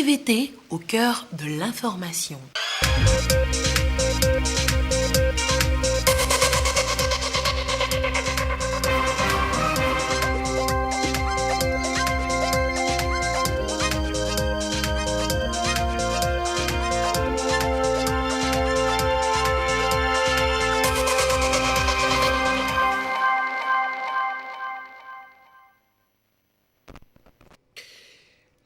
TVT au cœur de l'information.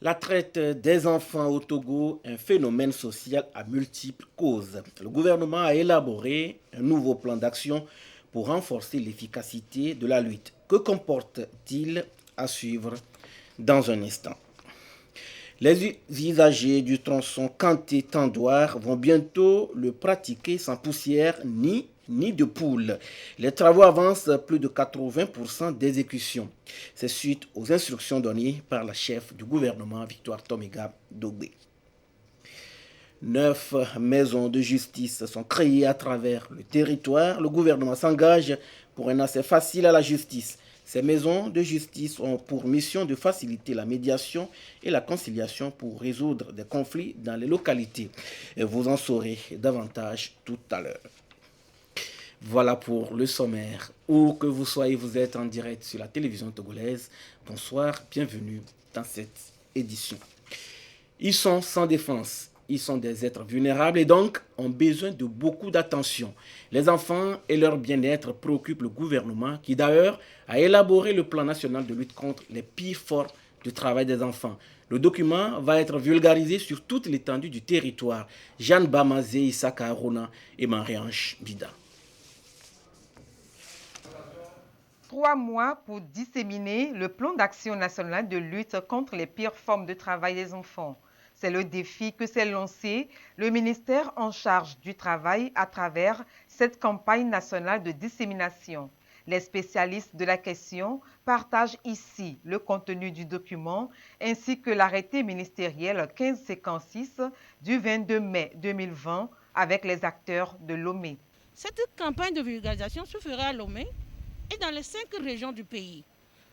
La traite des enfants au Togo, un phénomène social à multiples causes. Le gouvernement a élaboré un nouveau plan d'action pour renforcer l'efficacité de la lutte. Que comporte-t-il à suivre dans un instant? Les usagers du tronçon Kanté-Tandoir vont bientôt le pratiquer sans poussière ni de poule. Les travaux avancent plus de 80% d'exécution. C'est suite aux instructions données par la chef du gouvernement, Victoire Tomiga Dogbe. 9 maisons de justice sont créées à travers le territoire. Le gouvernement s'engage pour un accès facile à la justice. Ces maisons de justice ont pour mission de faciliter la médiation et la conciliation pour résoudre des conflits dans les localités. Et vous en saurez davantage tout à l'heure. Voilà pour le sommaire. Où que vous soyez, vous êtes en direct sur la télévision togolaise. Bonsoir, bienvenue dans cette édition. Ils sont sans défense. Ils sont des êtres vulnérables et donc ont besoin de beaucoup d'attention. Les enfants et leur bien-être préoccupent le gouvernement qui d'ailleurs a élaboré le plan national de lutte contre les pires formes de travail des enfants. Le document va être vulgarisé sur toute l'étendue du territoire. Jeanne Bamazé, Issaka Arona et Marie-Ange Bida. 3 mois pour disséminer le plan d'action national de lutte contre les pires formes de travail des enfants. C'est le défi que s'est lancé le ministère en charge du travail à travers cette campagne nationale de dissémination. Les spécialistes de la question partagent ici le contenu du document ainsi que l'arrêté ministériel 1556 du 22 mai 2020 avec les acteurs de Lomé. Cette campagne de vulgarisation se fera à Lomé et dans les 5 régions du pays.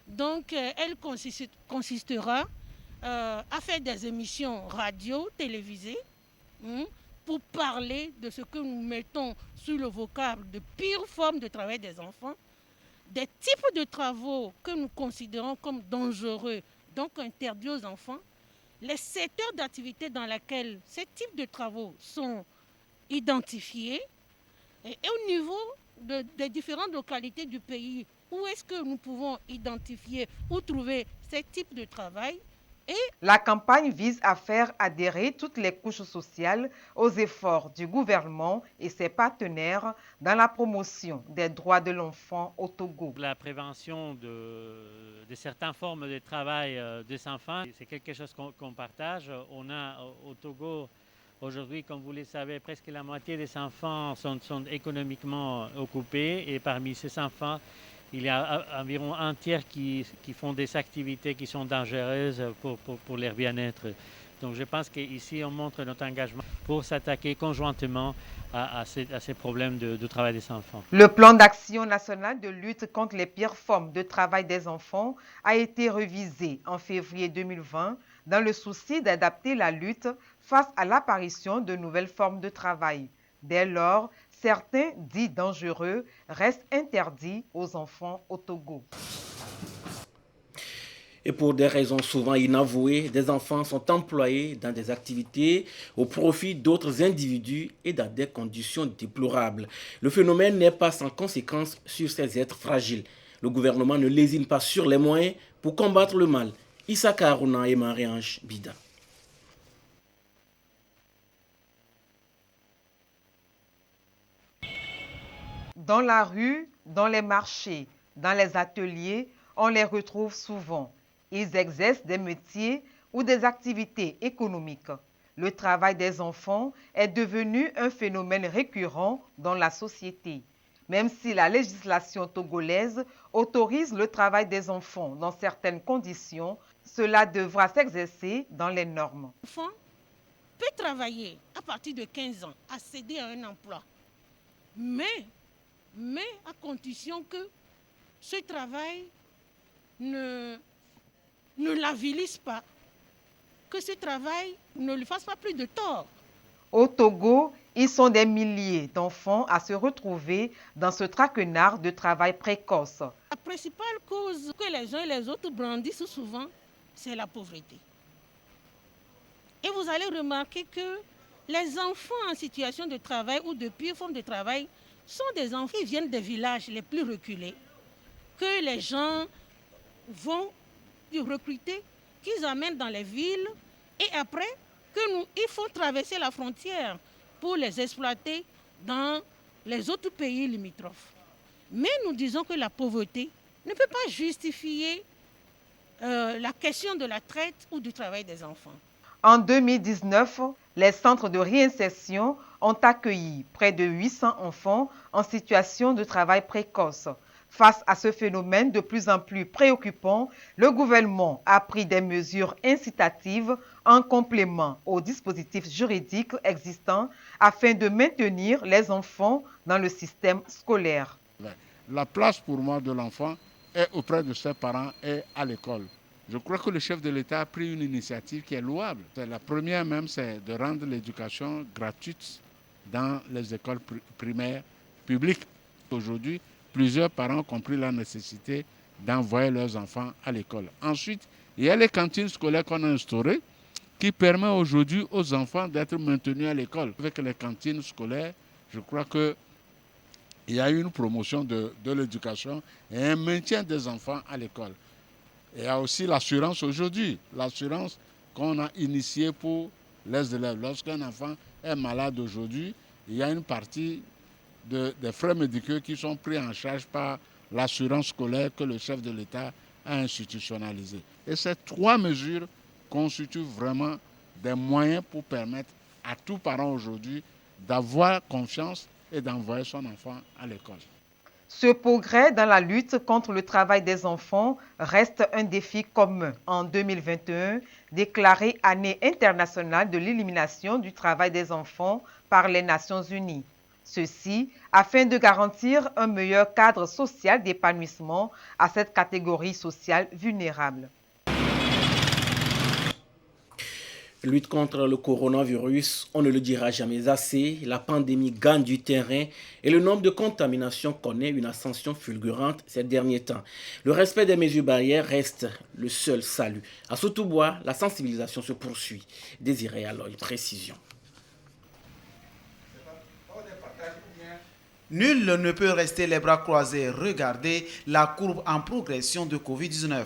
Donc, elle consistera à faire des émissions radio, télévisées, pour parler de ce que nous mettons sous le vocable de pires formes de travail des enfants, des types de travaux que nous considérons comme dangereux, donc interdits aux enfants, les secteurs d'activité dans lesquels ces types de travaux sont identifiés, et au niveau des différentes localités du pays, où est-ce que nous pouvons identifier ou trouver ces types de travail. Et la campagne vise à faire adhérer toutes les couches sociales aux efforts du gouvernement et ses partenaires dans la promotion des droits de l'enfant au Togo. La prévention de certaines formes de travail des enfants, c'est quelque chose qu'on partage. On a au Togo aujourd'hui, comme vous le savez, presque la moitié des enfants sont économiquement occupés et parmi ces enfants, il y a environ un tiers qui font des activités qui sont dangereuses pour leur bien-être. Donc je pense qu'ici, on montre notre engagement pour s'attaquer conjointement à ces problèmes de travail des enfants. Le plan d'action national de lutte contre les pires formes de travail des enfants a été révisé en février 2020 dans le souci d'adapter la lutte face à l'apparition de nouvelles formes de travail. Dès lors, certains dits dangereux restent interdits aux enfants au Togo. Et pour des raisons souvent inavouées, des enfants sont employés dans des activités au profit d'autres individus et dans des conditions déplorables. Le phénomène n'est pas sans conséquence sur ces êtres fragiles. Le gouvernement ne lésine pas sur les moyens pour combattre le mal. Issaka Aruna et Marie-Ange Bida. Dans la rue, dans les marchés, dans les ateliers, on les retrouve souvent. Ils exercent des métiers ou des activités économiques. Le travail des enfants est devenu un phénomène récurrent dans la société. Même si la législation togolaise autorise le travail des enfants dans certaines conditions, cela devra s'exercer dans les normes. L'enfant peut travailler à partir de 15 ans, accéder à un emploi, mais à condition que ce travail ne l'avilisse pas, que ce travail ne lui fasse pas plus de tort. Au Togo, ils sont des milliers d'enfants à se retrouver dans ce traquenard de travail précoce. La principale cause que les uns et les autres brandissent souvent, c'est la pauvreté. Et vous allez remarquer que les enfants en situation de travail ou de pire forme de travail sont des enfants qui viennent des villages les plus reculés, que les gens vont recruter, qu'ils amènent dans les villes et après, il faut traverser la frontière pour les exploiter dans les autres pays limitrophes. Mais nous disons que la pauvreté ne peut pas justifier la question de la traite ou du travail des enfants. En 2019, les centres de réinsertion ont accueilli près de 800 enfants en situation de travail précoce. Face à ce phénomène de plus en plus préoccupant, le gouvernement a pris des mesures incitatives en complément aux dispositifs juridiques existants afin de maintenir les enfants dans le système scolaire. La place pour moi de l'enfant est auprès de ses parents et à l'école. Je crois que le chef de l'État a pris une initiative qui est louable. La première même, c'est de rendre l'éducation gratuite dans les écoles primaires publiques. Aujourd'hui, plusieurs parents ont compris la nécessité d'envoyer leurs enfants à l'école. Ensuite, il y a les cantines scolaires qu'on a instaurées qui permettent aujourd'hui aux enfants d'être maintenus à l'école. Avec les cantines scolaires, je crois qu'il y a eu une promotion de l'éducation et un maintien des enfants à l'école. Il y a aussi l'assurance aujourd'hui, l'assurance qu'on a initiée pour les élèves. Lorsqu'un enfant est malade aujourd'hui, il y a une partie des frais médicaux qui sont pris en charge par l'assurance scolaire que le chef de l'État a institutionnalisée. Et ces trois mesures constituent vraiment des moyens pour permettre à tout parent aujourd'hui d'avoir confiance et d'envoyer son enfant à l'école. Ce progrès dans la lutte contre le travail des enfants reste un défi commun. En 2021, déclaré Année internationale de l'élimination du travail des enfants par les Nations Unies. Ceci afin de garantir un meilleur cadre social d'épanouissement à cette catégorie sociale vulnérable. Lutte contre le coronavirus, on ne le dira jamais assez, la pandémie gagne du terrain et le nombre de contaminations connaît une ascension fulgurante ces derniers temps. Le respect des mesures barrières reste le seul salut. À Sotoubois, la sensibilisation se poursuit. Désiré alors une précision. Nul ne peut rester les bras croisés. Regardez la courbe en progression de Covid-19.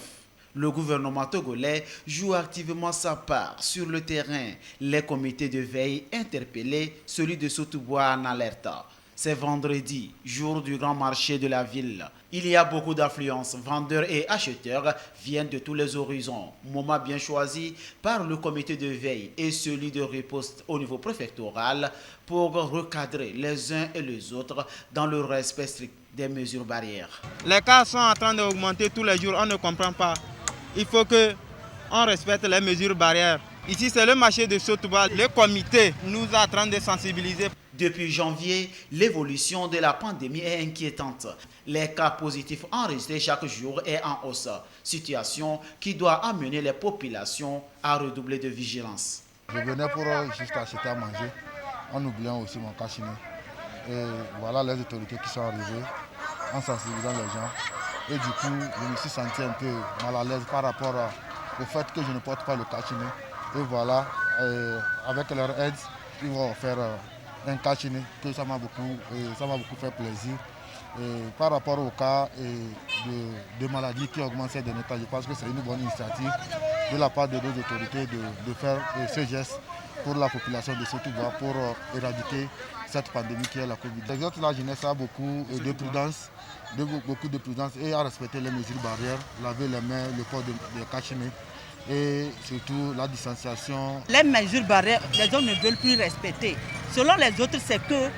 Le gouvernement togolais joue activement sa part sur le terrain. Les comités de veille interpellés, celui de Sotoubois en alerte. C'est vendredi, jour du grand marché de la ville. Il y a beaucoup d'affluence. Vendeurs et acheteurs viennent de tous les horizons. Moment bien choisi par le comité de veille et celui de riposte au niveau préfectoral pour recadrer les uns et les autres dans le respect strict des mesures barrières. Les cas sont en train d'augmenter tous les jours, on ne comprend pas. Il faut qu'on respecte les mesures barrières. Ici, c'est le marché de Sotoubois. Le comité nous est en train de sensibiliser. Depuis janvier, l'évolution de la pandémie est inquiétante. Les cas positifs enregistrés chaque jour est en hausse. Situation qui doit amener les populations à redoubler de vigilance. Je venais pour juste acheter à manger, en oubliant aussi mon cachinet. Et voilà les autorités qui sont arrivées, en sensibilisant les gens. Et du coup, je me suis senti un peu mal à l'aise par rapport au fait que je ne porte pas le cachinet. Et voilà, avec leur aide, ils vont faire un cachinet que ça m'a beaucoup fait plaisir. Et par rapport au cas de maladies qui augmentent ces derniers temps, je pense que c'est une bonne initiative de la part de nos autorités de faire ce geste pour la population de Sotoubois pour éradiquer cette pandémie qui est la Covid. L'exemple de la jeunesse a beaucoup de prudence. Beaucoup de prudence et à respecter les mesures barrières, laver les mains, le port de cachinet et surtout la distanciation. Les mesures barrières, les gens ne veulent plus respecter. Selon les autres, c'est que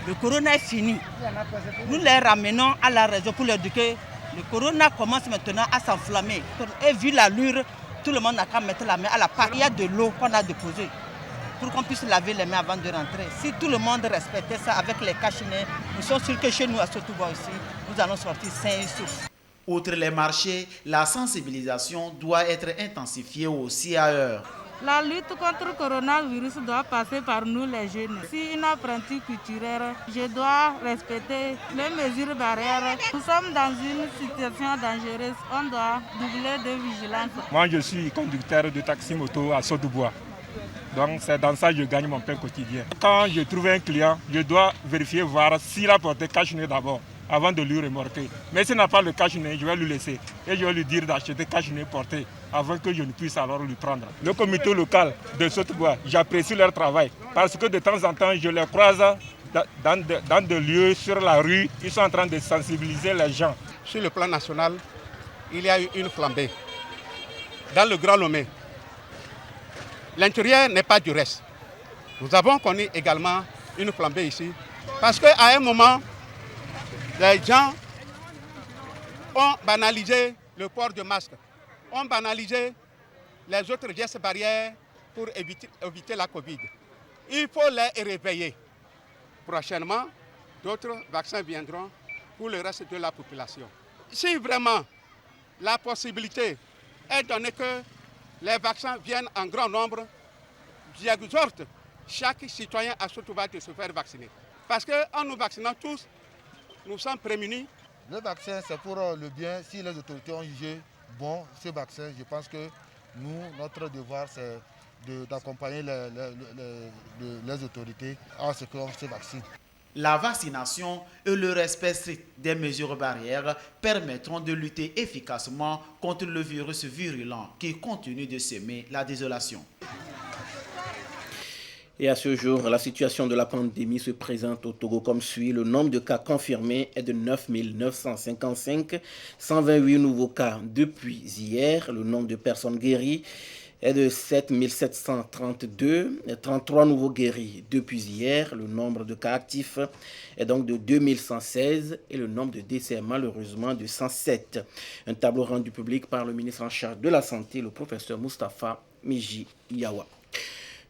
le corona est fini. Nous les ramenons à la raison pour leur dire que le corona commence maintenant à s'enflammer. Et vu l'allure, tout le monde n'a qu'à mettre la main à la pâte. Il y a de l'eau qu'on a déposée pour qu'on puisse laver les mains avant de rentrer. Si tout le monde respectait ça avec les cachinets, nous sommes sûrs que chez nous à Sotoubois aussi, nous allons sortir sains et saufs. Outre les marchés, la sensibilisation doit être intensifiée aussi ailleurs. La lutte contre le coronavirus doit passer par nous les jeunes. Si une apprentie couturière, je dois respecter les mesures barrières. Nous sommes dans une situation dangereuse. On doit doubler de vigilance. Moi, je suis conducteur de taxi-moto à Saut-du-Bois. Donc c'est dans ça que je gagne mon pain quotidien. Quand je trouve un client, je dois vérifier, voir s'il a porté cache-nez d'abord, avant de lui remorquer. Mais s'il n'a pas le cache-nez, je vais lui laisser. Et je vais lui dire d'acheter cache-nez porté, avant que je ne puisse alors lui prendre. Le comité local de Saut-du-Bois, j'apprécie leur travail. Parce que de temps en temps, je les croise dans des lieux sur la rue. Ils sont en train de sensibiliser les gens. Sur le plan national, il y a eu une flambée. Dans le Grand Lomé, l'intérieur n'est pas du reste. Nous avons connu également une flambée ici. Parce qu'à un moment, les gens ont banalisé le port de masque, ont banalisé les autres gestes barrières pour éviter la Covid. Il faut les réveiller. Prochainement, d'autres vaccins viendront pour le reste de la population. Si vraiment la possibilité est donnée que les vaccins viennent en grand nombre, j'exhorte chaque citoyen à se trouver de se faire vacciner. Parce qu'en nous vaccinant tous, nous sommes prémunis. Le vaccin, c'est pour le bien. Si les autorités ont jugé bon ce vaccin, je pense que nous, notre devoir, c'est d'accompagner les autorités à ce qu'on se vaccine. La vaccination et le respect strict des mesures barrières permettront de lutter efficacement contre le virus virulent qui continue de semer la désolation. Et à ce jour, la situation de la pandémie se présente au Togo comme suit. Le nombre de cas confirmés est de 9 955, 128 nouveaux cas depuis hier. Le nombre de personnes guéries est de 7 732, 33 nouveaux guéris depuis hier. Le nombre de cas actifs est donc de 2116 et le nombre de décès malheureusement de 107. Un tableau rendu public par le ministre en charge de la Santé, le professeur Moustapha Miji Yawa.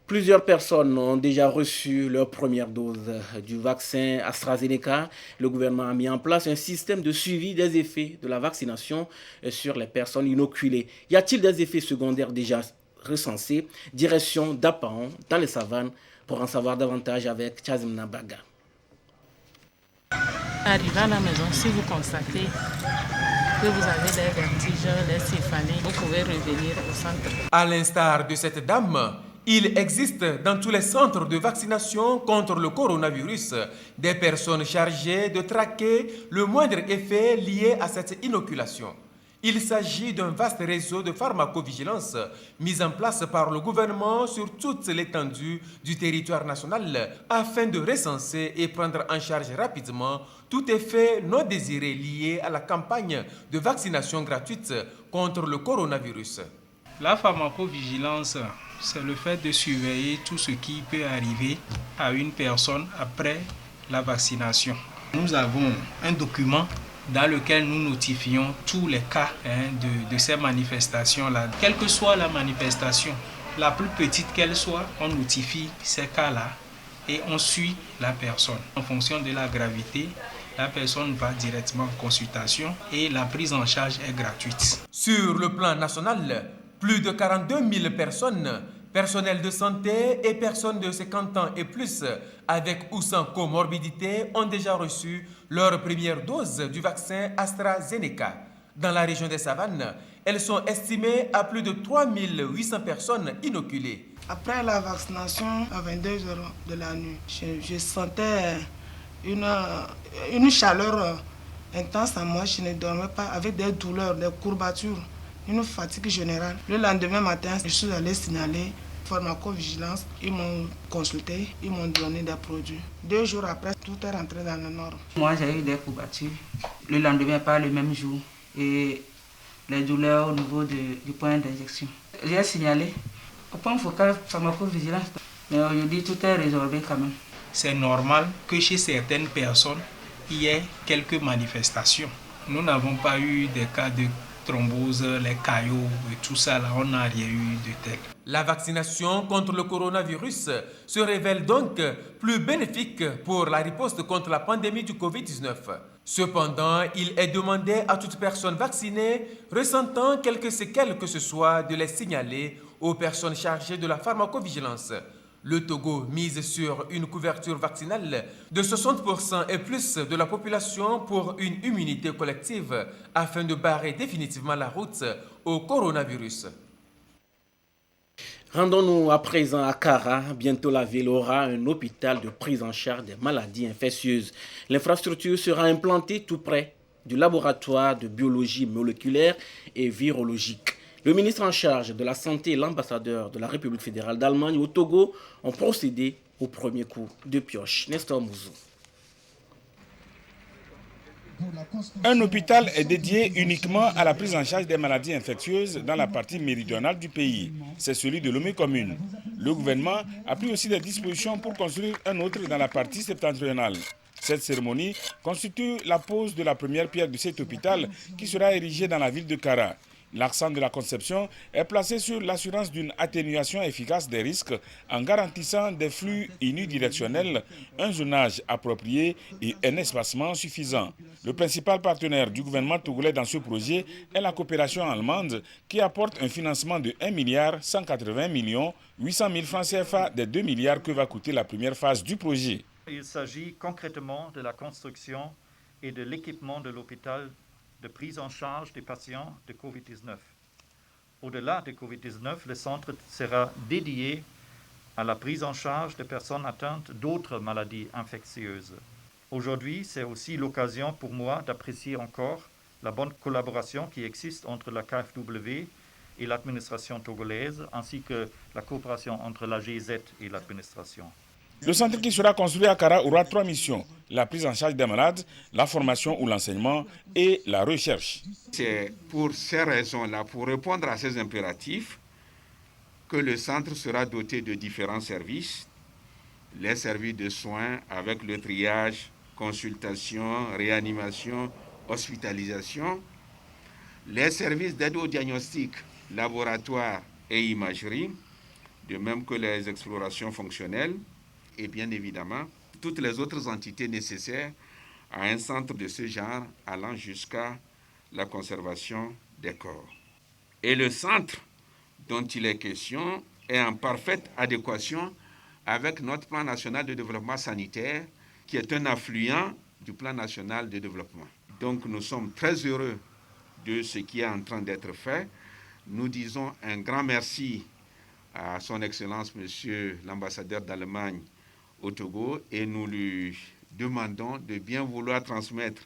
Plusieurs personnes ont déjà reçu leur première dose du vaccin AstraZeneca. Le gouvernement a mis en place un système de suivi des effets de la vaccination sur les personnes inoculées. Y a-t-il des effets secondaires déjà recensés? Direction d'Apaon, dans les savanes, pour en savoir davantage avec Chazimna Baga. Arrivé à la maison, si vous constatez que vous avez des vertiges, des céphalées, vous pouvez revenir au centre. À l'instar de cette dame, il existe dans tous les centres de vaccination contre le coronavirus des personnes chargées de traquer le moindre effet lié à cette inoculation. Il s'agit d'un vaste réseau de pharmacovigilance mis en place par le gouvernement sur toute l'étendue du territoire national afin de recenser et prendre en charge rapidement tout effet non désiré lié à la campagne de vaccination gratuite contre le coronavirus. La pharmacovigilance, c'est le fait de surveiller tout ce qui peut arriver à une personne après la vaccination. Nous avons un document dans lequel nous notifions tous les cas de ces manifestations-là. Quelle que soit la manifestation, la plus petite qu'elle soit, on notifie ces cas-là et on suit la personne. En fonction de la gravité, la personne va directement en consultation et la prise en charge est gratuite. Sur le plan national, plus de 42 000 personnes, personnels de santé et personnes de 50 ans et plus, avec ou sans comorbidité, ont déjà reçu leur première dose du vaccin AstraZeneca. Dans la région des Savanes, elles sont estimées à plus de 3 800 personnes inoculées. Après la vaccination, à 22 h de la nuit, je sentais une chaleur intense à moi. Je ne dormais pas, avec des douleurs, des courbatures, une fatigue générale. Le lendemain matin, je suis allé signaler pharmacovigilance. Ils m'ont consulté, ils m'ont donné des produits. 2 jours après, tout est rentré dans le nord. Moi, j'ai eu des courbatures. Le lendemain, pas le même jour. Et les douleurs au niveau du point d'injection. J'ai signalé au point focal pharmacovigilance. Mais aujourd'hui, tout est résorbé quand même. C'est normal que chez certaines personnes, il y ait quelques manifestations. Nous n'avons pas eu des cas de thrombose, les caillots et tout ça, là, on n'a rien eu de tel. La vaccination contre le coronavirus se révèle donc plus bénéfique pour la riposte contre la pandémie du Covid-19. Cependant, il est demandé à toute personne vaccinée ressentant quelques séquelles que ce soit de les signaler aux personnes chargées de la pharmacovigilance. Le Togo mise sur une couverture vaccinale de 60% et plus de la population pour une immunité collective afin de barrer définitivement la route au coronavirus. Rendons-nous à présent à Kara. Bientôt, la ville aura un hôpital de prise en charge des maladies infectieuses. L'infrastructure sera implantée tout près du laboratoire de biologie moléculaire et virologique. Le ministre en charge de la Santé et l'ambassadeur de la République fédérale d'Allemagne au Togo ont procédé au premier coup de pioche. Nestor Mouzou. Un hôpital est dédié uniquement à la prise en charge des maladies infectieuses dans la partie méridionale du pays. C'est celui de Lomé commune. Le gouvernement a pris aussi des dispositions pour construire un autre dans la partie septentrionale. Cette cérémonie constitue la pose de la première pierre de cet hôpital qui sera érigé dans la ville de Kara. L'accent de la conception est placé sur l'assurance d'une atténuation efficace des risques en garantissant des flux unidirectionnels, un zonage approprié et un espacement suffisant. Le principal partenaire du gouvernement togolais dans ce projet est la coopération allemande qui apporte un financement de 1,180,800,000 francs CFA des 2 milliards que va coûter la première phase du projet. Il s'agit concrètement de la construction et de l'équipement de l'hôpital de prise en charge des patients de Covid-19. Au-delà de Covid-19, le centre sera dédié à la prise en charge des personnes atteintes d'autres maladies infectieuses. Aujourd'hui, c'est aussi l'occasion pour moi d'apprécier encore la bonne collaboration qui existe entre la KfW et l'administration togolaise, ainsi que la coopération entre la GZ et l'administration. Le centre qui sera construit à Kara aura 3 missions, la prise en charge des malades, la formation ou l'enseignement et la recherche. C'est pour ces raisons-là, pour répondre à ces impératifs, que le centre sera doté de différents services. Les services de soins avec le triage, consultation, réanimation, hospitalisation. Les services d'aide au diagnostic, laboratoire et imagerie, de même que les explorations fonctionnelles. Et bien évidemment, toutes les autres entités nécessaires à un centre de ce genre allant jusqu'à la conservation des corps. Et le centre dont il est question est en parfaite adéquation avec notre plan national de développement sanitaire qui est un affluent du plan national de développement. Donc nous sommes très heureux de ce qui est en train d'être fait. Nous disons un grand merci à son Excellence, Monsieur l'ambassadeur d'Allemagne au Togo, et nous lui demandons de bien vouloir transmettre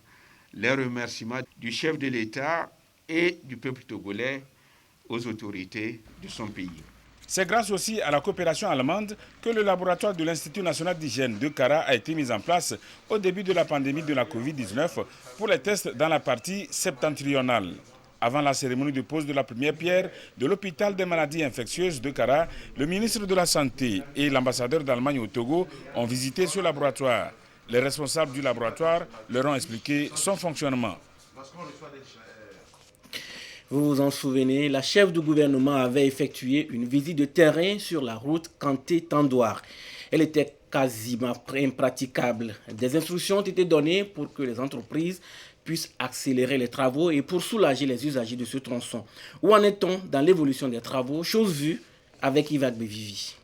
les remerciements du chef de l'État et du peuple togolais aux autorités de son pays. C'est grâce aussi à la coopération allemande que le laboratoire de l'Institut national d'hygiène de Kara a été mis en place au début de la pandémie de la Covid-19 pour les tests dans la partie septentrionale. Avant la cérémonie de pose de la première pierre de l'hôpital des maladies infectieuses de Kara, le ministre de la Santé et l'ambassadeur d'Allemagne au Togo ont visité ce laboratoire. Les responsables du laboratoire leur ont expliqué son fonctionnement. Vous vous en souvenez, la chef du gouvernement avait effectué une visite de terrain sur la route Kanté-Tandoir. Elle était quasiment impraticable. Des instructions ont été données pour que les entreprises puissent accélérer les travaux et pour soulager les usagers de ce tronçon. Où en est-on dans l'évolution des travaux? Chose vue avec Yves Bevivi.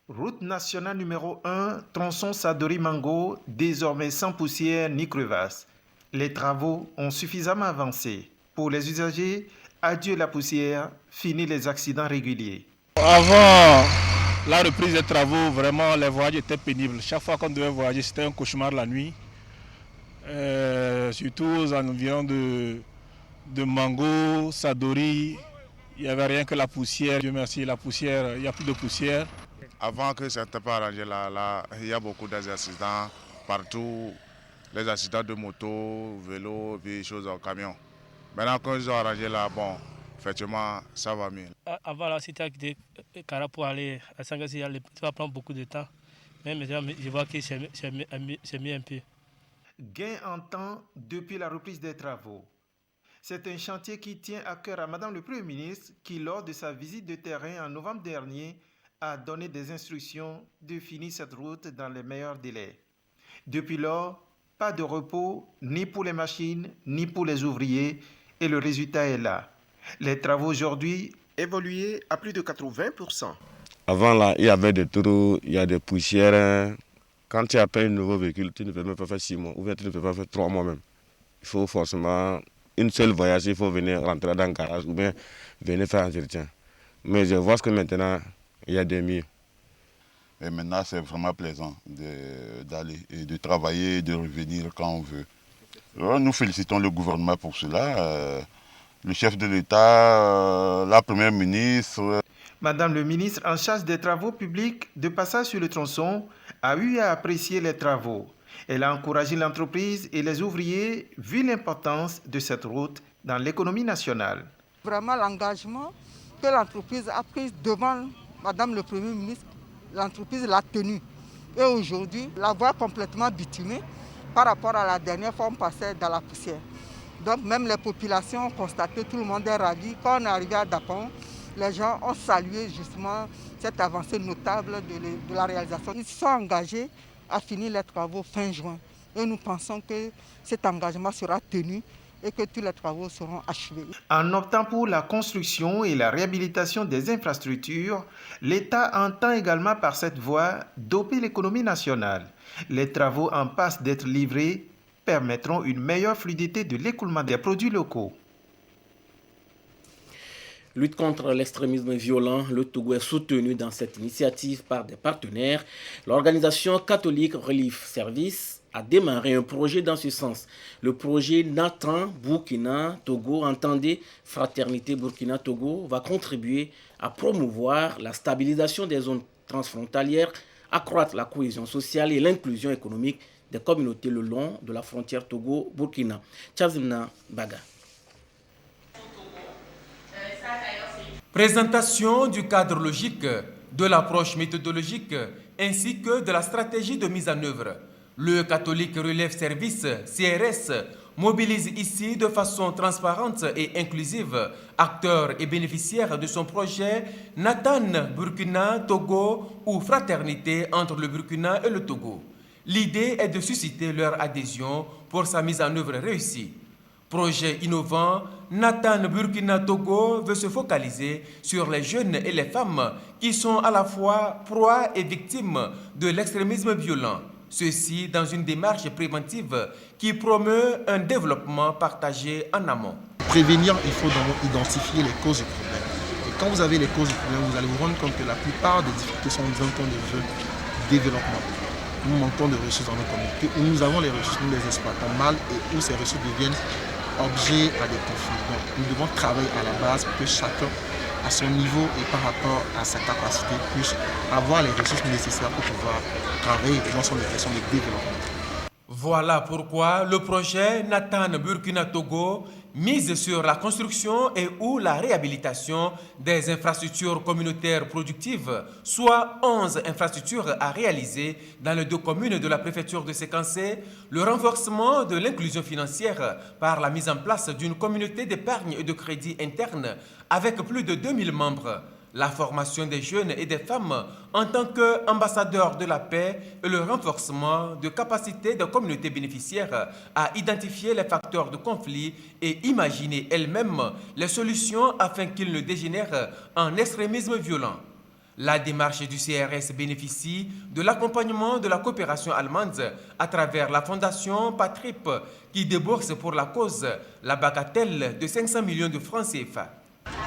Route nationale numéro 1, tronçon Sadori-Mango, désormais sans poussière ni crevasse. Les travaux ont suffisamment avancé. Pour les usagers, adieu la poussière, fini les accidents réguliers. Avant la reprise des travaux, vraiment les voyages étaient pénibles. Chaque fois qu'on devait voyager, c'était un cauchemar la nuit. Surtout aux environs de Mango, Sadori, il n'y avait rien que la poussière. Dieu merci, la poussière, il n'y a plus de poussière. Avant que ça n'était pas arrangé là, il y a beaucoup d'accidents partout. Les accidents de moto, vélo, puis choses en camion. Maintenant, quand ils ont arrangé là, bon, effectivement, ça va mieux. Avant, là, c'était de Kara pour aller à Sangassi, ça va prendre beaucoup de temps. Mais maintenant, je vois que c'est mieux un peu. Gain en temps depuis la reprise des travaux. C'est un chantier qui tient à cœur à Madame le Premier ministre qui, lors de sa visite de terrain en novembre dernier, a donné des instructions de finir cette route dans les meilleurs délais. Depuis lors, pas de repos, ni pour les machines, ni pour les ouvriers, et le résultat est là. Les travaux aujourd'hui évoluaient à plus de 80%. Avant là, il y avait des trous, il y a des poussières. Quand tu appelles un nouveau véhicule, tu ne peux même pas faire 6 mois, ou bien tu ne peux pas faire 3 mois même. Il faut forcément une seule voyage, il faut venir rentrer dans le garage ou bien venir faire un entretien. Mais je vois que maintenant, il y a des mieux. Et maintenant, c'est vraiment plaisant d'aller et de travailler et de revenir quand on veut. Alors, nous félicitons le gouvernement pour cela. Le chef de l'État, la première ministre. Madame le ministre en charge des travaux publics de passage sur le tronçon a eu à apprécier les travaux. Elle a encouragé l'entreprise et les ouvriers vu l'importance de cette route dans l'économie nationale. Vraiment l'engagement que l'entreprise a pris devant Madame le Premier ministre, l'entreprise l'a tenu. Et aujourd'hui, la voie complètement bitumée par rapport à la dernière fois on passait dans la poussière. Donc même les populations ont constaté, tout le monde est ravi. Quand on est arrivé à Dapon, les gens ont salué justement cette avancée notable de la réalisation. Ils se sont engagés à finir les travaux fin juin. Et nous pensons que cet engagement sera tenu et que tous les travaux seront achevés. En optant pour la construction et la réhabilitation des infrastructures, l'État entend également par cette voie doper l'économie nationale. Les travaux en passe d'être livrés permettront une meilleure fluidité de l'écoulement des produits locaux. Lutte contre l'extrémisme violent, le Togo est soutenu dans cette initiative par des partenaires. L'organisation catholique Relief Service a démarré un projet dans ce sens. Le projet Nathan Burkina Togo, entendez Fraternité Burkina Togo, va contribuer à promouvoir la stabilisation des zones transfrontalières, accroître la cohésion sociale et l'inclusion économique des communautés le long de la frontière Togo-Burkina. Chazina Baga. Présentation du cadre logique, de l'approche méthodologique ainsi que de la stratégie de mise en œuvre. Le Catholique Relief Service, CRS, mobilise ici de façon transparente et inclusive acteurs et bénéficiaires de son projet Nathan Burkina Togo ou Fraternité entre le Burkina et le Togo. L'idée est de susciter leur adhésion pour sa mise en œuvre réussie. Projet innovant, Nathan Burkina Togo veut se focaliser sur les jeunes et les femmes qui sont à la fois proies et victimes de l'extrémisme violent. Ceci dans une démarche préventive qui promeut un développement partagé en amont. Prévenir, il faut d'abord identifier les causes du problème. Et quand vous avez les causes du problème, vous allez vous rendre compte que la plupart des difficultés sont en temps de développement. Nous manquons de ressources dans nos communautés, où nous avons les ressources, nous les exploitons mal et où ces ressources deviennent objets à des conflits. Donc nous devons travailler à la base pour que chacun, à son niveau et par rapport à sa capacité, puisse avoir les ressources nécessaires pour pouvoir travailler dans son direction de développement. Voilà pourquoi le projet Nathan Burkina Togo mise sur la construction et ou la réhabilitation des infrastructures communautaires productives, soit 11 infrastructures à réaliser dans les 2 communes de la préfecture de Sékansé, le renforcement de l'inclusion financière par la mise en place d'une communauté d'épargne et de crédit interne avec plus de 2000 membres, la formation des jeunes et des femmes en tant qu'ambassadeurs de la paix et le renforcement de capacités des communautés bénéficiaires à identifier les facteurs de conflit et imaginer elles-mêmes les solutions afin qu'ils ne dégénèrent en extrémisme violent. La démarche du CRS bénéficie de l'accompagnement de la coopération allemande à travers la fondation Patrip qui débourse pour la cause la bagatelle de 500 millions de francs CFA.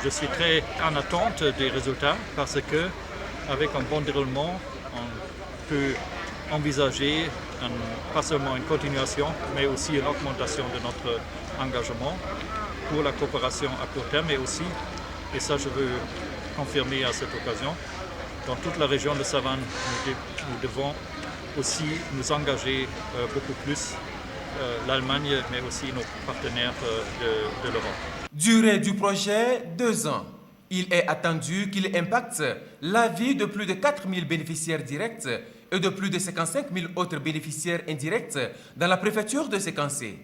Je suis très en attente des résultats parce que, avec un bon déroulement, on peut envisager pas seulement une continuation, mais aussi une augmentation de notre engagement pour la coopération à court terme, mais aussi, et ça je veux confirmer à cette occasion, dans toute la région de Savane, nous devons aussi nous engager beaucoup plus, l'Allemagne, mais aussi nos partenaires de l'Europe. Durée du projet, 2 ans. Il est attendu qu'il impacte la vie de plus de 4000 bénéficiaires directs et de plus de 55 000 autres bénéficiaires indirects dans la préfecture de Sékansé.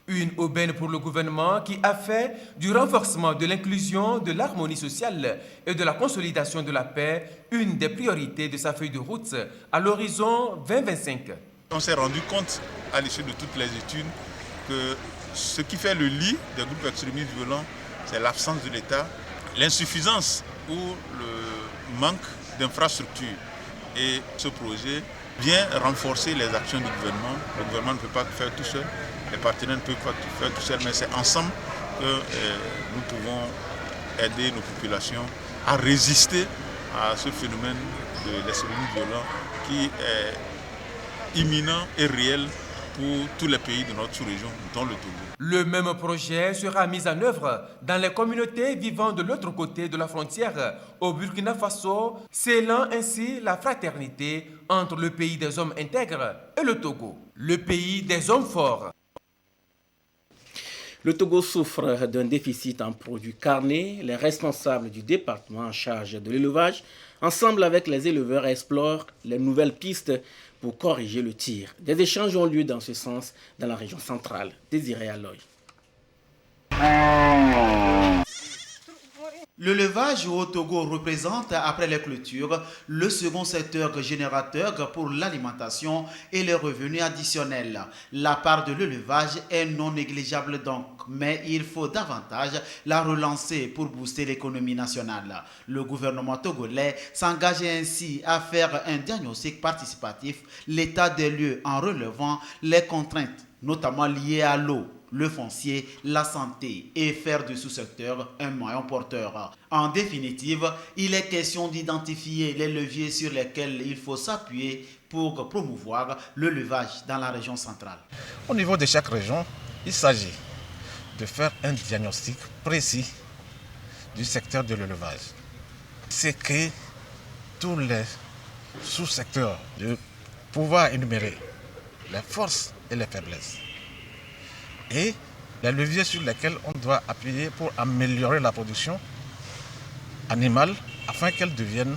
Une aubaine pour le gouvernement qui a fait du renforcement de l'inclusion, de l'harmonie sociale et de la consolidation de la paix une des priorités de sa feuille de route à l'horizon 2025. On s'est rendu compte à l'issue de toutes les études que ce qui fait le lit des groupes extrémistes violents, c'est l'absence de l'État, l'insuffisance ou le manque d'infrastructures. Et ce projet vient renforcer les actions du gouvernement. Le gouvernement ne peut pas tout faire tout seul, les partenaires ne peuvent pas tout faire tout seul, mais c'est ensemble que nous pouvons aider nos populations à résister à ce phénomène de l'extrémisme violent qui est imminent et réel pour tous les pays de notre sous-région, dont le Togo. Le même projet sera mis en œuvre dans les communautés vivant de l'autre côté de la frontière au Burkina Faso, scellant ainsi la fraternité entre le pays des hommes intègres et le Togo, le pays des hommes forts. Le Togo souffre d'un déficit en produits carnés. Les responsables du département en charge de l'élevage, ensemble avec les éleveurs, explorent les nouvelles pistes pour corriger le tir. Des échanges ont lieu dans ce sens dans la région centrale. Désiré Aloy. L'élevage au Togo représente, après les clôtures, le second secteur générateur pour l'alimentation et les revenus additionnels. La part de l'élevage est non négligeable donc, mais il faut davantage la relancer pour booster l'économie nationale. Le gouvernement togolais s'engage ainsi à faire un diagnostic participatif, l'état des lieux en relevant les contraintes, notamment liées à l'eau, le foncier, la santé et faire du sous-secteur un maillon porteur. En définitive, il est question d'identifier les leviers sur lesquels il faut s'appuyer pour promouvoir l'élevage dans la région centrale. Au niveau de chaque région, il s'agit de faire un diagnostic précis du secteur de l'élevage. C'est que tous les sous-secteurs de pouvoir énumérer les forces et les faiblesses et les leviers sur lesquels on doit appuyer pour améliorer la production animale afin qu'elle devienne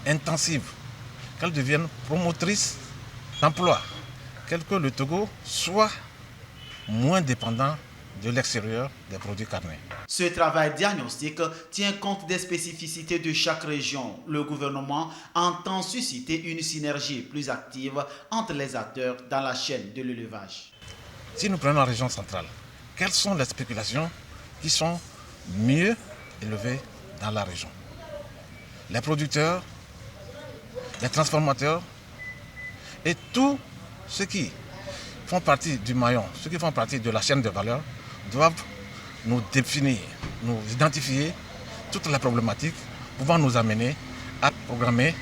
intensive, qu'elle devienne promotrice d'emploi, que le Togo soit moins dépendant de l'extérieur des produits carnés. Ce travail diagnostique tient compte des spécificités de chaque région. Le gouvernement entend susciter une synergie plus active entre les acteurs dans la chaîne de l'élevage. Si nous prenons la région centrale, quelles sont les spéculations qui sont mieux élevées dans la région? Les producteurs, les transformateurs et tous ceux qui font partie du maillon, ceux qui font partie de la chaîne de valeur, doivent nous définir, nous identifier toutes les problématiques pouvant nous amener à programmer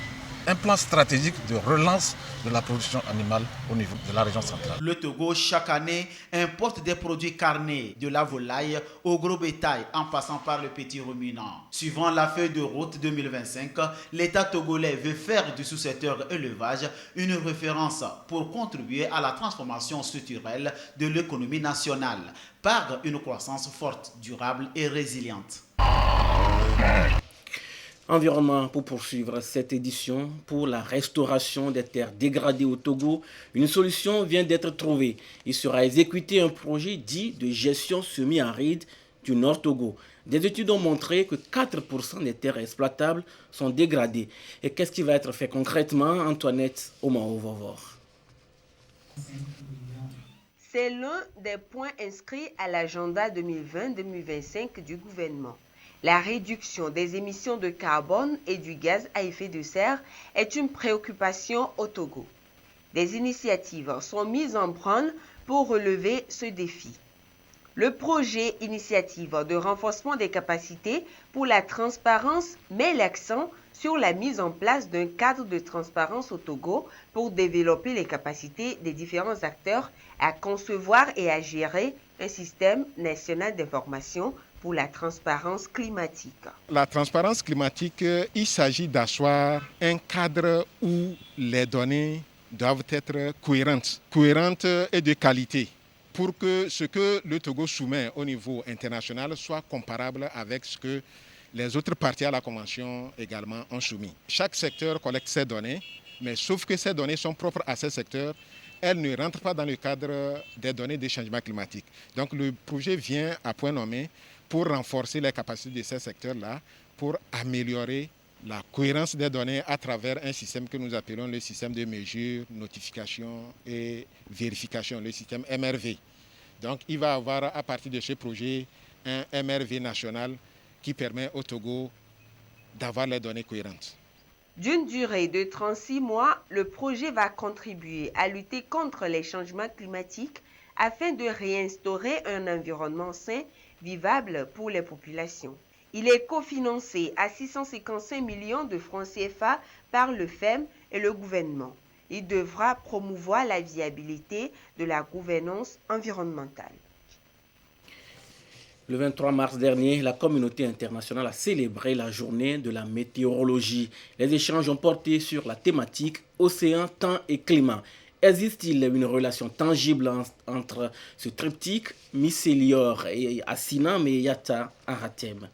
un plan stratégique de relance de la production animale au niveau de la région centrale. Le Togo, chaque année, importe des produits carnés, de la volaille au gros bétail, en passant par le petit ruminant. Suivant la feuille de route 2025, l'État togolais veut faire du sous-secteur élevage une référence pour contribuer à la transformation structurelle de l'économie nationale par une croissance forte, durable et résiliente. Environnement pour poursuivre cette édition pour la restauration des terres dégradées au Togo. Une solution vient d'être trouvée. Il sera exécuté un projet dit de gestion semi-aride du Nord Togo. Des études ont montré que 4% des terres exploitables sont dégradées. Et qu'est-ce qui va être fait concrètement, Antoinette Omao-Vovor? C'est l'un des points inscrits à l'agenda 2020-2025 du gouvernement. La réduction des émissions de carbone et du gaz à effet de serre est une préoccupation au Togo. Des initiatives sont mises en branle pour relever ce défi. Le projet Initiative de renforcement des capacités pour la transparence met l'accent sur la mise en place d'un cadre de transparence au Togo pour développer les capacités des différents acteurs à concevoir et à gérer un système national d'information pour la transparence climatique. La transparence climatique, il s'agit d'asseoir un cadre où les données doivent être cohérentes et de qualité, pour que ce que le Togo soumet au niveau international soit comparable avec ce que les autres parties à la Convention également ont soumis. Chaque secteur collecte ses données, mais sauf que ces données sont propres à ces secteurs, elles ne rentrent pas dans le cadre des données des changements climatiques. Donc le projet vient à point nommé pour renforcer les capacités de ces secteurs-là, pour améliorer la cohérence des données à travers un système que nous appelons le système de mesure, notification et vérification, le système MRV. Donc il va y avoir à partir de ce projet un MRV national qui permet au Togo d'avoir les données cohérentes. D'une durée de 36 mois, le projet va contribuer à lutter contre les changements climatiques afin de réinstaurer un environnement sain, vivable pour les populations. Il est cofinancé à 655 millions de francs CFA par le FEM et le gouvernement. Il devra promouvoir la viabilité de la gouvernance environnementale. Le 23 mars dernier, la communauté internationale a célébré la journée de la météorologie. Les échanges ont porté sur la thématique océan, temps et climat. Existe-t-il une relation tangible entre ce triptyque, Misselior et Assina Meyata Aratem?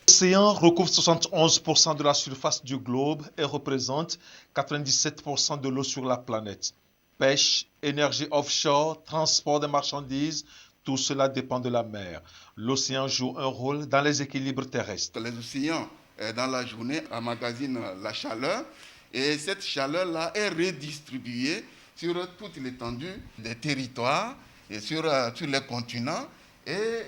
L'océan recouvre 71% de la surface du globe et représente 97% de l'eau sur la planète. Pêche, énergie offshore, transport des marchandises, tout cela dépend de la mer. L'océan joue un rôle dans les équilibres terrestres. Les océans, dans la journée, emmagasinent la chaleur et cette chaleur-là est redistribuée sur toute l'étendue des territoires et sur les continents. Et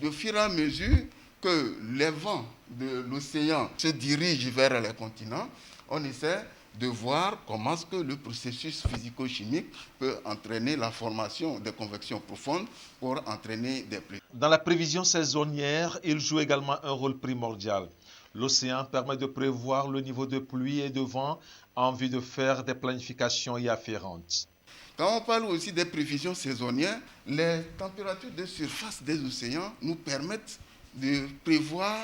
de fur et à mesure que les vents de l'océan se dirigent vers les continents, on essaie de voir comment est-ce que le processus physico-chimique peut entraîner la formation de convections profondes pour entraîner des pluies. Dans la prévision saisonnière, il joue également un rôle primordial. L'océan permet de prévoir le niveau de pluie et de vent en vue de faire des planifications y afférentes. Quand on parle aussi des prévisions saisonnières, les températures de surface des océans nous permettent de prévoir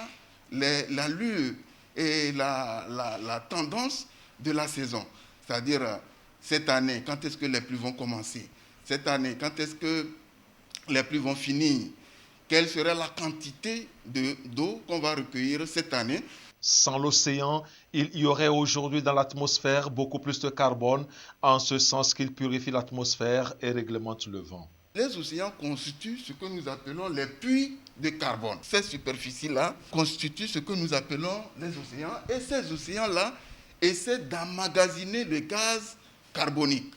l'allure et la tendance de la saison. C'est-à-dire, cette année, quand est-ce que les pluies vont commencer? Cette année, quand est-ce que les pluies vont finir? Quelle serait la quantité d'eau qu'on va recueillir cette année? Sans l'océan, il y aurait aujourd'hui dans l'atmosphère beaucoup plus de carbone, en ce sens qu'il purifie l'atmosphère et réglemente le vent. Les océans constituent ce que nous appelons les puits de carbone. Ces superficies-là constituent ce que nous appelons les océans. Et ces océans-là essaient d'emmagasiner le gaz carbonique.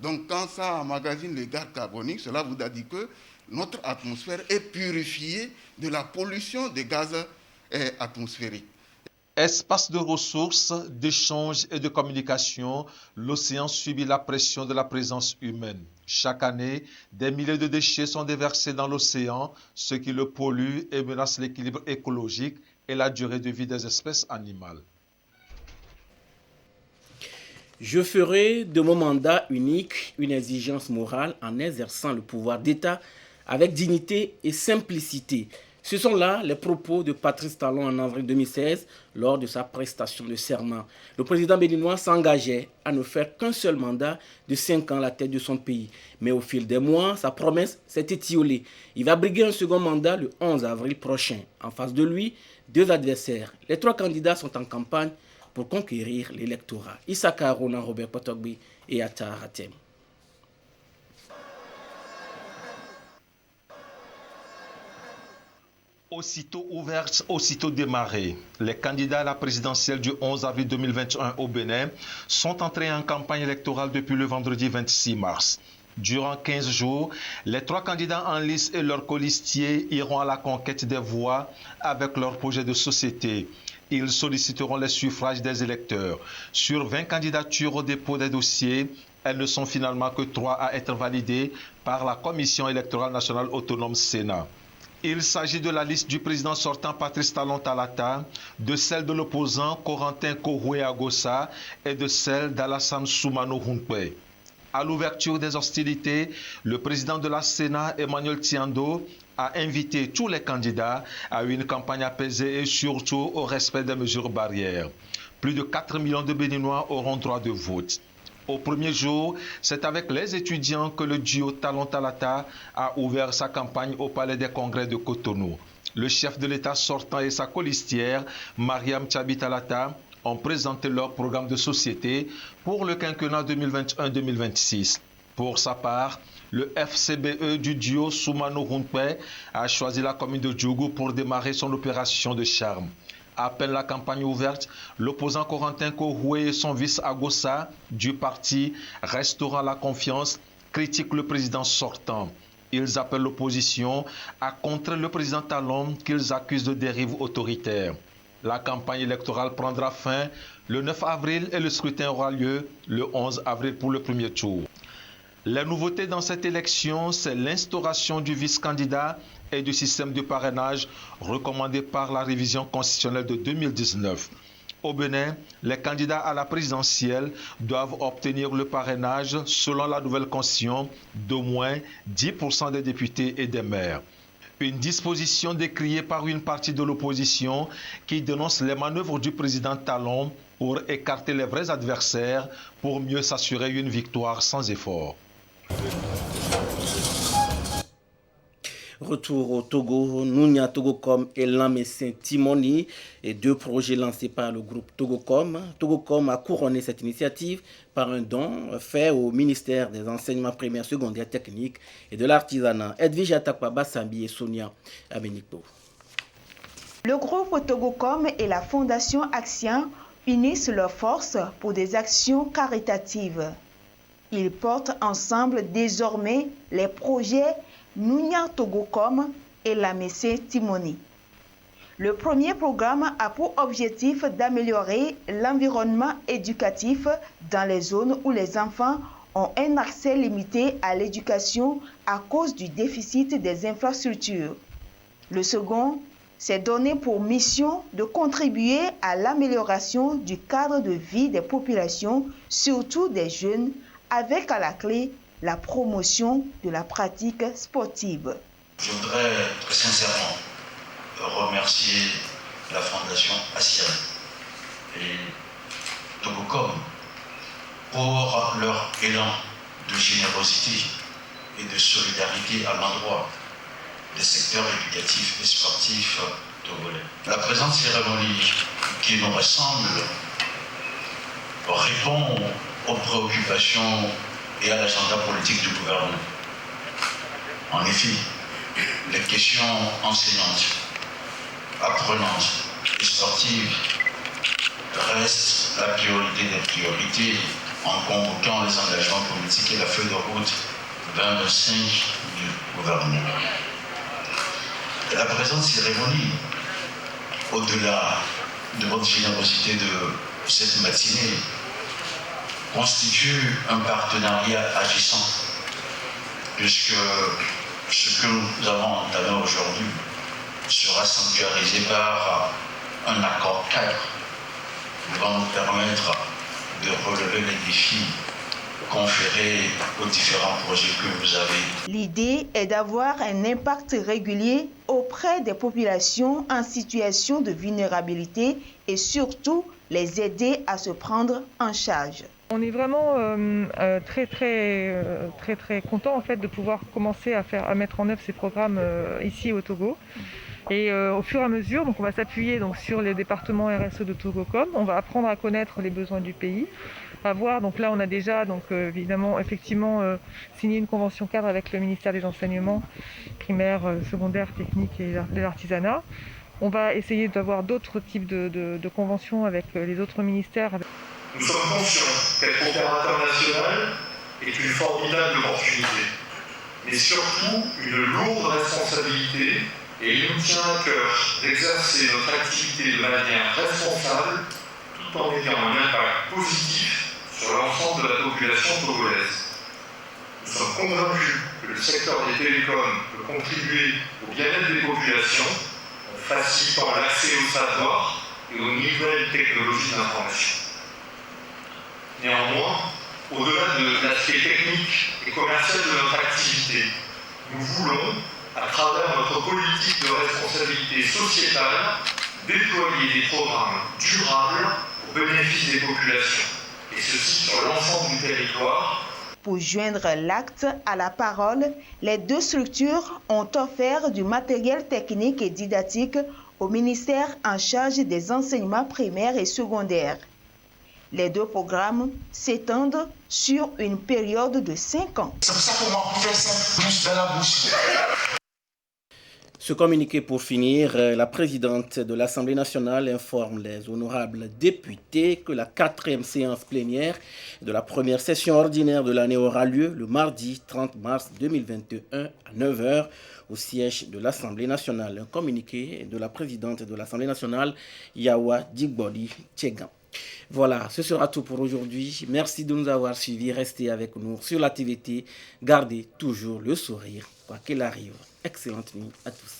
Donc quand ça emmagasine le gaz carbonique, cela voudrait dire que notre atmosphère est purifiée de la pollution des gaz atmosphériques. Espace de ressources, d'échange et de communication, l'océan subit la pression de la présence humaine. Chaque année, des milliers de déchets sont déversés dans l'océan, ce qui le pollue et menace l'équilibre écologique et la durée de vie des espèces animales. Je ferai de mon mandat unique une exigence morale en exerçant le pouvoir d'État avec dignité et simplicité. Ce sont là les propos de Patrice Talon en avril 2016 lors de sa prestation de serment. Le président béninois s'engageait à ne faire qu'un seul mandat de 5 ans à la tête de son pays. Mais au fil des mois, sa promesse s'est étiolée. Il va briguer un second mandat le 11 avril prochain. En face de lui, 2 adversaires. Les 3 candidats sont en campagne pour conquérir l'électorat. Issaka Ronan, Robert Potogbi et Atta Hatem. Aussitôt ouverte, aussitôt démarrée, les candidats à la présidentielle du 11 avril 2021 au Bénin sont entrés en campagne électorale depuis le vendredi 26 mars. Durant 15 jours, les 3 candidats en lice et leurs colistiers iront à la conquête des voix avec leur projet de société. Ils solliciteront les suffrages des électeurs. Sur 20 candidatures au dépôt des dossiers, elles ne sont finalement que 3 à être validées par la Commission électorale nationale autonome Sénat. Il s'agit de la liste du président sortant Patrice Talon Talata, de celle de l'opposant Corentin Kohoué Agossa et de celle d'Alassane Soumano Hunkwe. À l'ouverture des hostilités, le président de la Sénat, Emmanuel Tiando, a invité tous les candidats à une campagne apaisée et surtout au respect des mesures barrières. Plus de 4 millions de Béninois auront droit de vote. Au premier jour, c'est avec les étudiants que le duo Talon Talata a ouvert sa campagne au Palais des Congrès de Cotonou. Le chef de l'État sortant et sa colistière, Mariam Tchabi Talata, ont présenté leur programme de société pour le quinquennat 2021-2026. Pour sa part, le FCBE du duo Soumano Hunkwe a choisi la commune de Djougou pour démarrer son opération de charme. À peine la campagne ouverte, l'opposant Corentin Kohoué et son vice Agossa du parti Restaurant la Confiance critiquent le président sortant. Ils appellent l'opposition à contrer le président Talon qu'ils accusent de dérive autoritaire. La campagne électorale prendra fin le 9 avril et le scrutin aura lieu le 11 avril pour le premier tour. La nouveauté dans cette élection, c'est l'instauration du vice-candidat et du système de parrainage recommandé par la révision constitutionnelle de 2019. Au Bénin, les candidats à la présidentielle doivent obtenir le parrainage selon la nouvelle constitution d'au moins 10% des députés et des maires. Une disposition décriée par une partie de l'opposition qui dénonce les manœuvres du président Talon pour écarter les vrais adversaires pour mieux s'assurer une victoire sans effort. Retour au Togo, Nounia Togocom et Lamessin Timoni, et deux projets lancés par le groupe Togocom. Togocom a couronné cette initiative par un don fait au ministère des Enseignements primaires, secondaires, techniques et de l'artisanat. Edwige Atakwa Bassambi et Sonia Amenikpo. Le groupe Togocom et la Fondation Action unissent leurs forces pour des actions caritatives. Ils portent ensemble désormais les projets Nounia Togocom et Lamessin Timoni. Le premier programme a pour objectif d'améliorer l'environnement éducatif dans les zones où les enfants ont un accès limité à l'éducation à cause du déficit des infrastructures. Le second s'est donné pour mission de contribuer à l'amélioration du cadre de vie des populations, surtout des jeunes, avec à la clé la promotion de la pratique sportive. Je voudrais très sincèrement remercier la Fondation Action et Togocom pour leur élan de générosité et de solidarité à l'endroit des secteurs éducatifs et sportifs togolais. La présente cérémonie qui nous ressemble répond aux préoccupations et à l'agenda politique du gouvernement. En effet, les questions enseignantes, apprenantes et sportives restent la priorité des priorités en convoquant les engagements politiques et la feuille de route 2025 du gouvernement. La présente cérémonie, au-delà de votre générosité de cette matinée, constitue un partenariat agissant, puisque ce que nous avons entamé aujourd'hui sera sanctuarisé par un accord cadre qui va nous permettre de relever les défis conférés aux différents projets que vous avez. L'idée est d'avoir un impact régulier auprès des populations en situation de vulnérabilité et surtout les aider à se prendre en charge. On est vraiment très content en fait de pouvoir commencer à mettre en œuvre ces programmes ici au Togo. Et au fur et à mesure, donc on va s'appuyer donc sur les départements RSE de Togocom. On va apprendre à connaître les besoins du pays, à voir. Donc là, on a déjà effectivement signé une convention cadre avec le ministère des Enseignements primaires, secondaires, techniques et de l'artisanat. On va essayer d'avoir d'autres types de conventions avec les autres ministères. Nous sommes conscients qu'être opérateur national est une formidable opportunité, mais surtout une lourde responsabilité, et il nous tient à cœur d'exercer notre activité de manière responsable tout en ayant un impact positif sur l'ensemble de la population togolaise. Nous sommes convaincus que le secteur des télécoms peut contribuer au bien-être des populations en facilitant l'accès au savoir et aux nouvelles technologies d'information. Néanmoins, au-delà de l'aspect technique et commercial de notre activité, nous voulons, à travers notre politique de responsabilité sociétale, déployer des programmes durables au bénéfice des populations, et ceci sur l'ensemble du territoire. Pour joindre l'acte à la parole, les deux structures ont offert du matériel technique et didactique au ministère en charge des enseignements primaires et secondaires. Les deux programmes s'étendent sur une période de 5 ans. C'est pour ça qu'on va faire ça plus dans la bouche. Ce communiqué pour finir, la présidente de l'Assemblée nationale informe les honorables députés que la 4e séance plénière de la première session ordinaire de l'année aura lieu le mardi 30 mars 2021 à 9h au siège de l'Assemblée nationale. Un communiqué de la présidente de l'Assemblée nationale, Yawa Digbodi Tchegan. Voilà, ce sera tout pour aujourd'hui. Merci de nous avoir suivis. Restez avec nous sur la TVT. Gardez toujours le sourire, quoi qu'il arrive. Excellente nuit à tous.